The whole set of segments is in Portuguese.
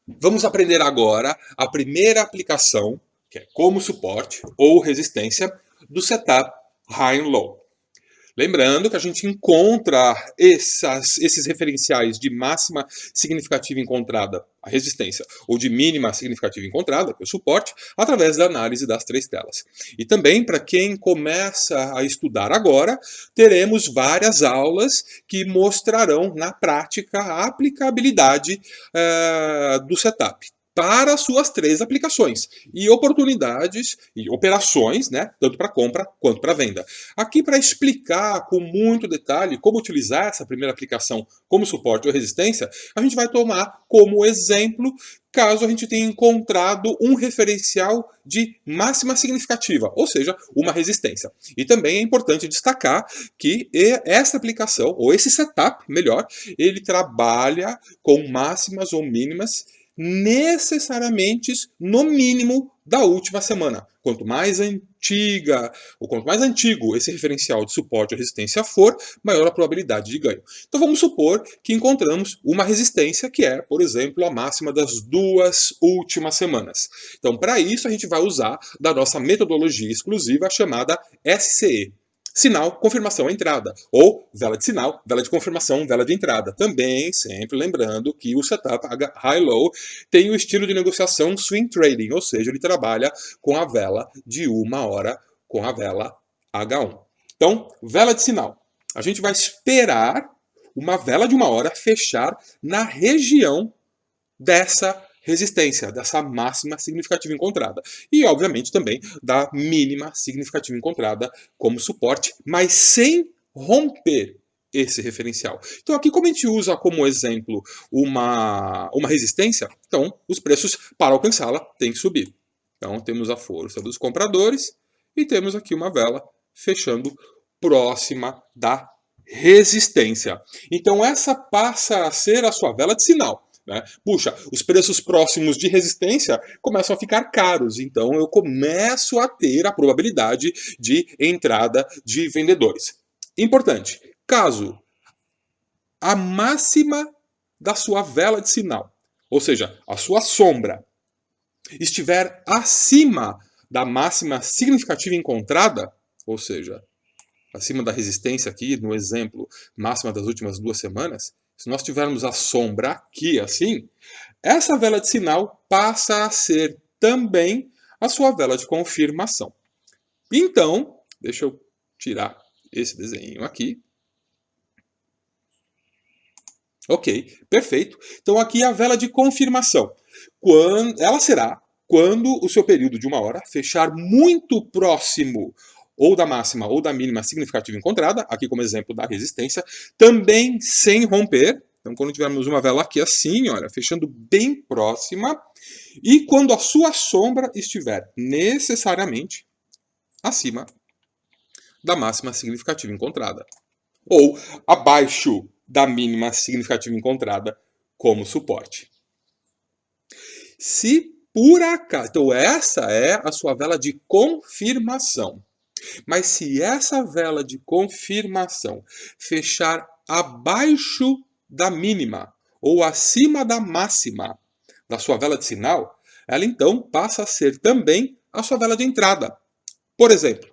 Vamos aprender agora a primeira aplicação, que é como suporte ou resistência, do setup high and low. Lembrando que a gente encontra esses referenciais de máxima significativa encontrada, a resistência, ou de mínima significativa encontrada, que é o suporte, através da análise das três telas. E também, para quem começa a estudar agora, teremos várias aulas que mostrarão na prática a aplicabilidade do setup para suas três aplicações e oportunidades e operações, né, tanto para compra quanto para venda. Aqui para explicar com muito detalhe como utilizar essa primeira aplicação como suporte ou resistência, a gente vai tomar como exemplo caso a gente tenha encontrado um referencial de máxima significativa, ou seja, uma resistência. E também é importante destacar que essa aplicação, ou esse setup, melhor, ele trabalha com máximas ou mínimas necessariamente no mínimo da última semana. Quanto mais antiga, ou quanto mais antigo esse referencial de suporte ou resistência for, maior a probabilidade de ganho. Então vamos supor que encontramos uma resistência que é, por exemplo, a máxima das 2 últimas semanas. Então, para isso, a gente vai usar da nossa metodologia exclusiva chamada SCE. Sinal, confirmação, entrada. Ou vela de sinal, vela de confirmação, vela de entrada. Também, sempre lembrando que o setup high-low tem o estilo de negociação swing trading, ou seja, ele trabalha com a vela de 1 hora, com a vela H1. Então, vela de sinal. A gente vai esperar uma vela de 1 hora fechar na região dessa resistência, dessa máxima significativa encontrada. E, obviamente, também da mínima significativa encontrada como suporte, mas sem romper esse referencial. Então, aqui, como a gente usa como exemplo uma resistência, então, os preços, para alcançá-la, têm que subir. Então, temos a força dos compradores e temos aqui uma vela fechando próxima da resistência. Então, essa passa a ser a sua vela de sinal. Né? Puxa, os preços próximos de resistência começam a ficar caros, então eu começo a ter a probabilidade de entrada de vendedores. Importante, caso a máxima da sua vela de sinal, ou seja, a sua sombra, estiver acima da máxima significativa encontrada, ou seja, acima da resistência aqui, no exemplo, máxima das últimas 2 semanas, se nós tivermos a sombra aqui assim, essa vela de sinal passa a ser também a sua vela de confirmação. Então, deixa eu tirar esse desenho aqui. Ok, perfeito. Então aqui é a vela de confirmação. Ela será quando o seu período de 1 hora fechar muito próximo ou da máxima ou da mínima significativa encontrada, aqui como exemplo da resistência, também sem romper. Então quando tivermos uma vela aqui assim, olha, fechando bem próxima, e quando a sua sombra estiver necessariamente acima da máxima significativa encontrada, ou abaixo da mínima significativa encontrada como suporte. Se por acaso, então essa é a sua vela de confirmação. Mas se essa vela de confirmação fechar abaixo da mínima ou acima da máxima da sua vela de sinal, ela então passa a ser também a sua vela de entrada. Por exemplo,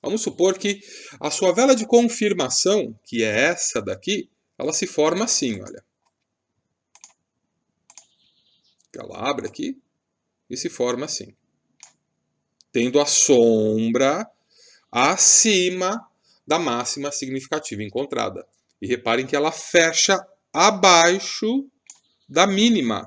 vamos supor que a sua vela de confirmação, que é essa daqui, ela se forma assim, olha. Ela abre aqui e se forma assim. Tendo a sombra acima da máxima significativa encontrada. E reparem que ela fecha abaixo da mínima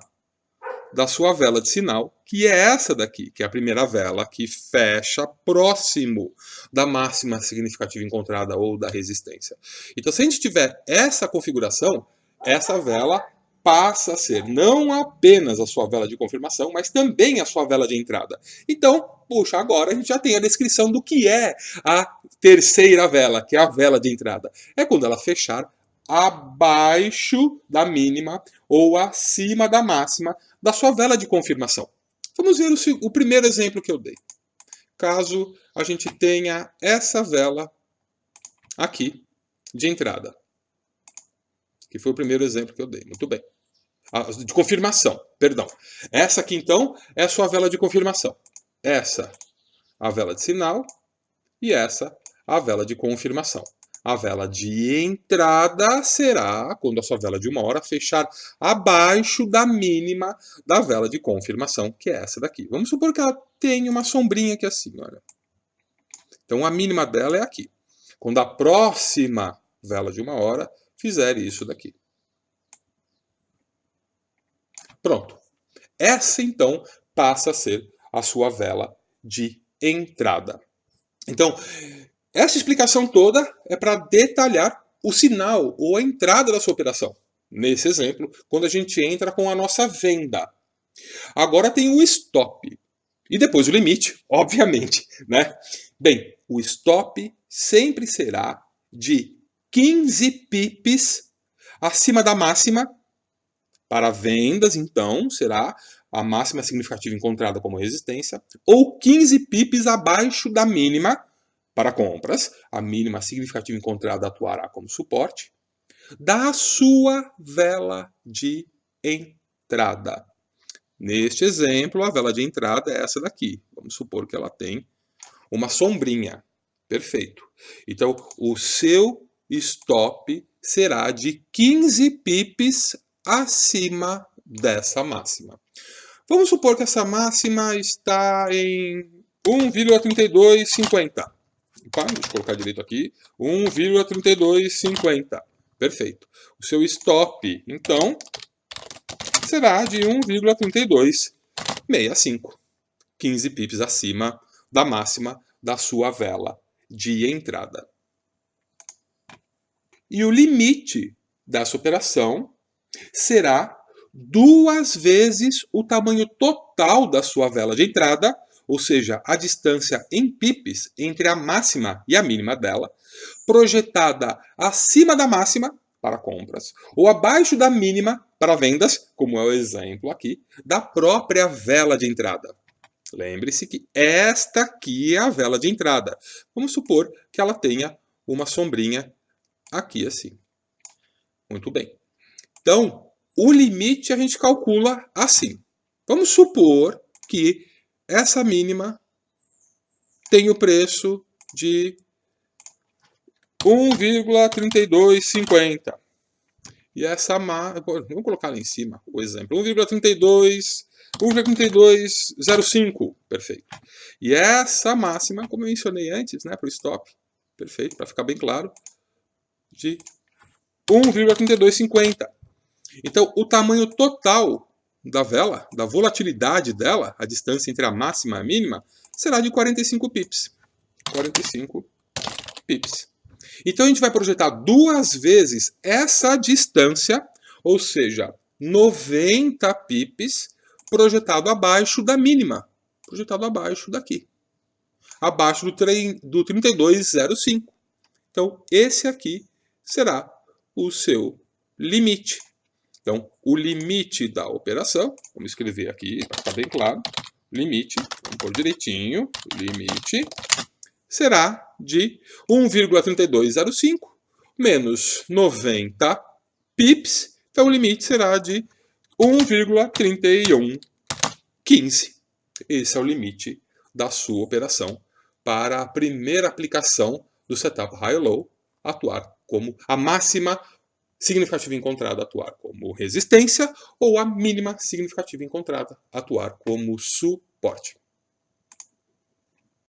da sua vela de sinal, que é essa daqui, que é a primeira vela que fecha próximo da máxima significativa encontrada ou da resistência. Então, se a gente tiver essa configuração, essa vela passa a ser não apenas a sua vela de confirmação, mas também a sua vela de entrada. Então, puxa, agora a gente já tem a descrição do que é a terceira vela, que é a vela de entrada. É quando ela fechar abaixo da mínima ou acima da máxima da sua vela de confirmação. Vamos ver o primeiro exemplo que eu dei. Caso a gente tenha essa vela aqui de entrada, que foi o primeiro exemplo que eu dei. Muito bem. De confirmação, perdão. Essa aqui, então, é a sua vela de confirmação. Essa, a vela de sinal, e essa, a vela de confirmação. A vela de entrada será quando a sua vela de 1 hora fechar abaixo da mínima da vela de confirmação, que é essa daqui. Vamos supor que ela tem uma sombrinha aqui assim, olha. Então a mínima dela é aqui. Quando a próxima vela de 1 hora fizer isso daqui. Pronto. Essa, então, passa a ser a sua vela de entrada. Então, essa explicação toda é para detalhar o sinal ou a entrada da sua operação. Nesse exemplo, quando a gente entra com a nossa venda. Agora tem o stop. E depois o limite, obviamente, né? Bem, o stop sempre será de 15 pips acima da máxima. Para vendas, então, será a máxima significativa encontrada como resistência, ou 15 pips abaixo da mínima. Para compras, a mínima significativa encontrada atuará como suporte da sua vela de entrada. Neste exemplo, a vela de entrada é essa daqui. Vamos supor que ela tem uma sombrinha. Perfeito. Então, o seu stop será de 15 pips acima dessa máxima. Vamos supor que essa máxima está em 1,3250. Deixa eu colocar direito aqui. 1,3250. Perfeito. O seu stop, então, será de 1,3265. 15 pips acima da máxima da sua vela de entrada. E o limite dessa operação será 2 vezes o tamanho total da sua vela de entrada, ou seja, a distância em pips entre a máxima e a mínima dela, projetada acima da máxima para compras, ou abaixo da mínima para vendas, como é o exemplo aqui, da própria vela de entrada. Lembre-se que esta aqui é a vela de entrada. Vamos supor que ela tenha uma sombrinha aqui assim. Muito bem. Então, o limite a gente calcula assim. Vamos supor que essa mínima tem o preço de 1,3250. E essa máxima, vamos colocar lá em cima o exemplo, 1,3205, perfeito. E essa máxima, como eu mencionei antes, né, para o stop, perfeito, para ficar bem claro, de 1,3250. Então, o tamanho total da vela, da volatilidade dela, a distância entre a máxima e a mínima, será de 45 pips. 45 pips. Então, a gente vai projetar 2 vezes essa distância, ou seja, 90 pips, projetado abaixo da mínima. Projetado abaixo daqui. Abaixo do 3205. Então, esse aqui será o seu limite. Então, o limite da operação, vamos escrever aqui para ficar bem claro, limite, vamos pôr direitinho, limite, será de 1,3205 menos 90 pips, então o limite será de 1,3115. Esse é o limite da sua operação para a primeira aplicação do setup high-low atuar como a máxima significativa encontrada atuar como resistência ou a mínima significativa encontrada atuar como suporte.